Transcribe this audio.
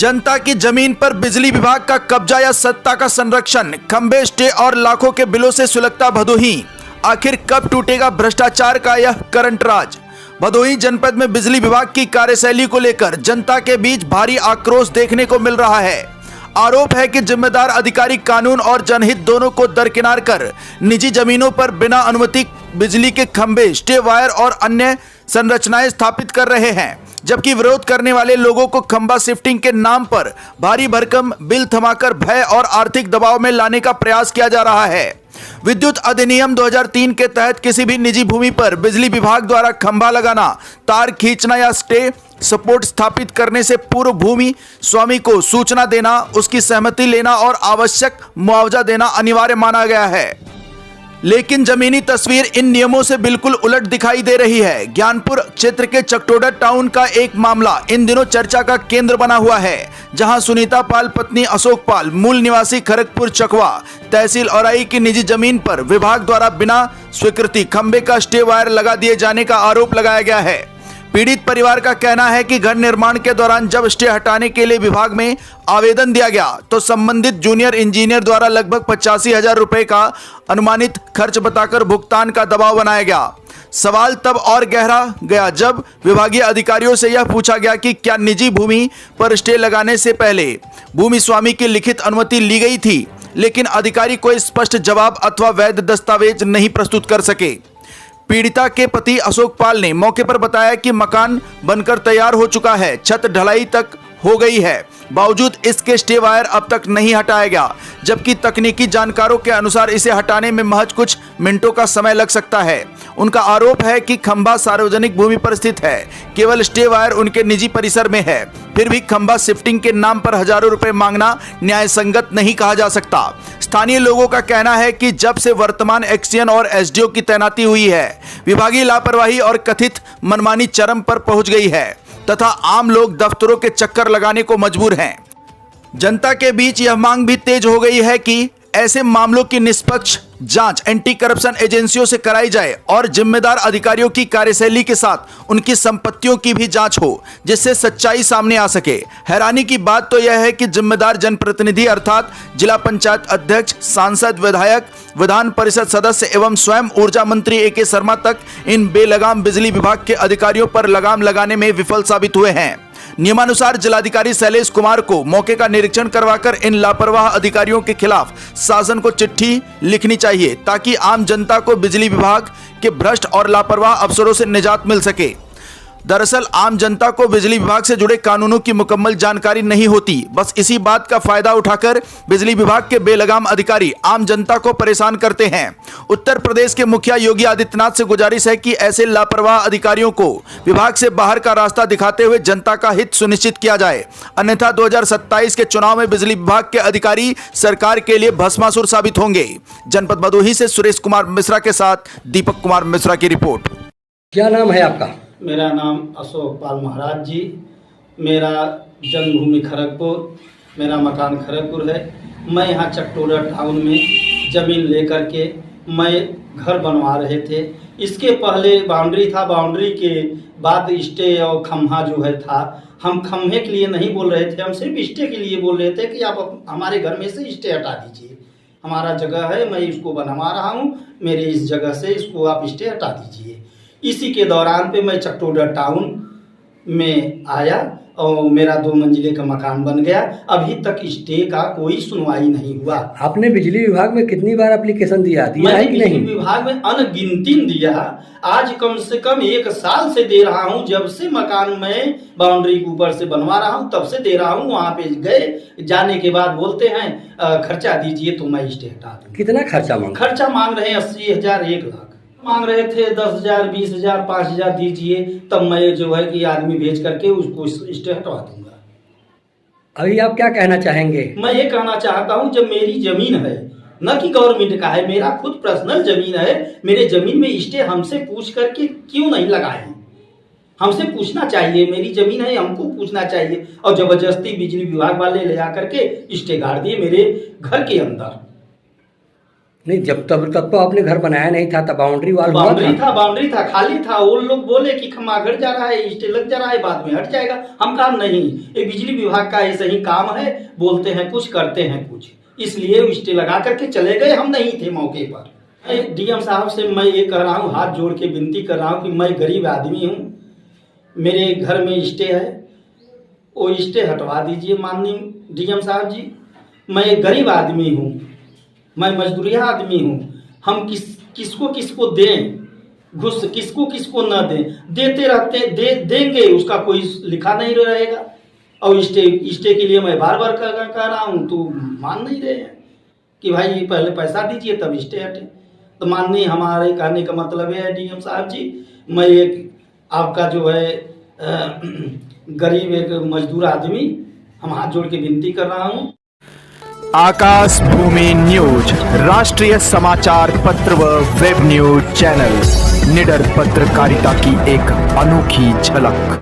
जनता की जमीन पर बिजली विभाग का कब्जा या सत्ता का संरक्षण, खंबे स्टे और लाखों के बिलों से सुलगता भदोही। आखिर कब टूटेगा भ्रष्टाचार का यह करंट राज। भदोही जनपद में बिजली विभाग की कार्यशैली को लेकर जनता के बीच भारी आक्रोश देखने को मिल रहा है। आरोप है कि जिम्मेदार अधिकारी कानून और जनहित दोनों को दरकिनार कर निजी जमीनों पर बिना अनुमति बिजली के खंबे, स्टे वायर और अन्य संरचनाएं स्थापित कर रहे हैं, जबकि विरोध करने वाले लोगों को खंबा शिफ्टिंग के नाम पर भारी भरकम बिल थमाकर भय और आर्थिक दबाव में लाने का प्रयास किया जा रहा है। विद्युत अधिनियम 2003 के तहत किसी भी निजी भूमि पर बिजली विभाग द्वारा खंभा लगाना, तार खींचना या स्टे सपोर्ट स्थापित करने से पूर्व भूमि स्वामी को सूचना देना, उसकी सहमति लेना और आवश्यक मुआवजा देना अनिवार्य माना गया है। लेकिन जमीनी तस्वीर इन नियमों से बिल्कुल उलट दिखाई दे रही है। ज्ञानपुर क्षेत्र के चकटोडा टाउन का एक मामला इन दिनों चर्चा का केंद्र बना हुआ है, जहां सुनीता पाल पत्नी अशोक पाल, मूल निवासी खरगपुर चकवा, तहसील औराई की निजी जमीन पर विभाग द्वारा बिना स्वीकृति खंबे का स्टे वायर लगा दिए जाने का आरोप लगाया गया है। पीड़ित परिवार का कहना है कि घर निर्माण के दौरान जब स्टे हटाने के लिए विभाग में आवेदन दिया गया तो संबंधित जूनियर इंजीनियर द्वारा लगभग 85,000 रुपए का अनुमानित खर्च बताकर भुगतान का दबाव बनाया गया। सवाल तब और गहरा गया जब विभागीय अधिकारियों से यह पूछा गया कि क्या निजी भूमि पर स्टे लगाने से पहले भूमि स्वामी की लिखित अनुमति ली गई थी, लेकिन अधिकारी कोई स्पष्ट जवाब अथवा वैध दस्तावेज नहीं प्रस्तुत कर सके। पीड़िता के पति अशोक पाल ने मौके पर बताया कि मकान बनकर तैयार हो चुका है, छत ढलाई तक हो गई है, बावजूद इसके स्टे वायर अब तक नहीं हटाया गया, जबकि तकनीकी जानकारों के अनुसार इसे हटाने में महज कुछ मिनटों का समय लग सकता है। उनका आरोप है कि खंभा सार्वजनिक भूमि पर स्थित है, केवल स्टे वायर उनके निजी परिसर में है, फिर भी खंभा शिफ्टिंग के नाम पर हजारों रुपए मांगना न्याय संगत नहीं कहा जा सकता। स्थानीय लोगों का कहना है कि जब से वर्तमान एक्सीएन और एसडीओ की तैनाती हुई है, विभागीय लापरवाही और कथित मनमानी चरम पर पहुंच गई है तथा आम लोग दफ्तरों के चक्कर लगाने को मजबूर हैं। जनता के बीच यह मांग भी तेज हो गई है कि ऐसे मामलों की निष्पक्ष जांच एंटी करप्शन एजेंसियों से कराई जाए और जिम्मेदार अधिकारियों की कार्यशैली के साथ उनकी संपत्तियों की भी जांच हो, जिससे सच्चाई सामने आ सके। हैरानी की बात तो यह है कि जिम्मेदार जनप्रतिनिधि अर्थात जिला पंचायत अध्यक्ष, सांसद, विधायक, विधान परिषद सदस्य एवं स्वयं ऊर्जा मंत्री AK शर्मा तक इन बेलगाम बिजली विभाग के अधिकारियों पर लगाम लगाने में विफल साबित हुए हैं। नियमानुसार जिलाधिकारी शैलेश कुमार को मौके का निरीक्षण करवाकर इन लापरवाह अधिकारियों के खिलाफ शासन को चिट्ठी लिखनी चाहिए, ताकि आम जनता को बिजली विभाग के भ्रष्ट और लापरवाह अफसरों से निजात मिल सके। दरअसल आम जनता को बिजली विभाग से जुड़े कानूनों की मुकम्मल जानकारी नहीं होती। बस इसी बात का फायदा उठाकर बिजली विभाग के बेलगाम अधिकारी आम जनता को परेशान करते हैं। उत्तर प्रदेश के मुखिया योगी आदित्यनाथ से गुजारिश है कि ऐसे लापरवाह अधिकारियों को विभाग से बाहर का रास्ता दिखाते हुए जनता का हित सुनिश्चित किया जाए, अन्यथा 2027 के चुनाव में बिजली विभाग के अधिकारी सरकार के लिए भस्मासुर साबित होंगे। जनपद भदोही से सुरेश कुमार मिश्रा के साथ दीपक कुमार मिश्रा की रिपोर्ट। क्या नाम है आपका? मेरा नाम अशोक पाल महाराज जी। मेरा जन्मभूमि खरगपुर, मेरा मकान खरगपुर है। मैं यहाँ चकटोडा टाउन में ज़मीन लेकर के मैं घर बनवा रहे थे। इसके पहले बाउंड्री था, बाउंड्री के बाद स्टे और खम्भा जो है था। हम खम्भे के लिए नहीं बोल रहे थे, हम सिर्फ स्टे के लिए बोल रहे थे कि आप हमारे घर में से स्टे हटा दीजिए। हमारा जगह है, मैं इसको बनवा रहा हूँ, मेरे इस जगह से इसको आप स्टे हटा दीजिए। इसी के दौरान पे मैं चकटोडा टाउन में आया और मेरा 2 मंजिले का मकान बन गया। अभी तक स्टे का कोई सुनवाई नहीं हुआ। आपने बिजली विभाग में कितनी बार एप्लीकेशन दिया है कि नहीं? बिजली विभाग में अनगिनती दिया। आज कम से कम 1 साल से दे रहा हूँ। जब से मकान में बाउंड्री के ऊपर से बनवा रहा हूँ तब से दे रहा हूँ। वहाँ पे गए, जाने के बाद बोलते हैं खर्चा दीजिए तो मैं स्टे हटा दूँ। कितना खर्चा मांग रहे हैं? 80,000, 1 लाख मांग रहे थे। 10,000, 20,000, 5,000 दीजिए, तब मैं जो है कि आदमी भेज करके उसको स्टे हटवा दूंगा। अभी आप क्या कहना चाहेंगे? मैं ये कहना चाहता हूँ, जब मेरी जमीन है, न कि गवर्नमेंट का है, मेरा खुद पर्सनल जमीन है, मेरे जमीन में स्टे हमसे पूछ करके क्यों नहीं लगाए? हमसे पूछना चाहिए, मेरी जमीन है, हमको पूछना चाहिए। और जबरदस्ती बिजली विभाग वाले ले जा करके स्टे गाड़ दिए मेरे घर के अंदर। नहीं, जब तब तो आपने घर बनाया नहीं था, तब बाउंड्री वाल हुआ था। बाउंड्री था, खाली था। वो लोग बोले कि खमागड़ जा रहा है, स्टे लग जा रहा है, बाद में हट जाएगा। हम कहा नहीं, ये बिजली विभाग का ऐसे ही काम है, बोलते हैं कुछ करते हैं कुछ, इसलिए स्टे लगा करके चले गए। हम नहीं थे मौके पर। डीएम साहब से मैं ये कह रहा हूँ, हाथ जोड़ के विनती कर रहा हूँ कि मैं गरीब आदमी हूँ, मेरे घर में स्टे है, वो स्टे हटवा दीजिए माननीय डीएम साहब जी। मैं गरीब आदमी हूँ, मैं मजदूरिया आदमी हूँ। हम किसको दें घुस, किसको न दें, देते रहते देंगे, उसका कोई लिखा नहीं रहेगा। और स्टे के लिए मैं बार बार कह रहा हूँ, तो मान नहीं रहे हैं कि भाई पहले पैसा दीजिए तब स्टे हटे। तो माननीय हमारे कहने का मतलब है डीएम साहब जी, मैं एक आपका जो है गरीब एक मजदूर आदमी, हम हाथ जोड़ के विनती कर रहा हूँ। आकाश भूमि न्यूज, राष्ट्रीय समाचार पत्र व वेब न्यूज चैनल, निडर पत्रकारिता की एक अनोखी झलक।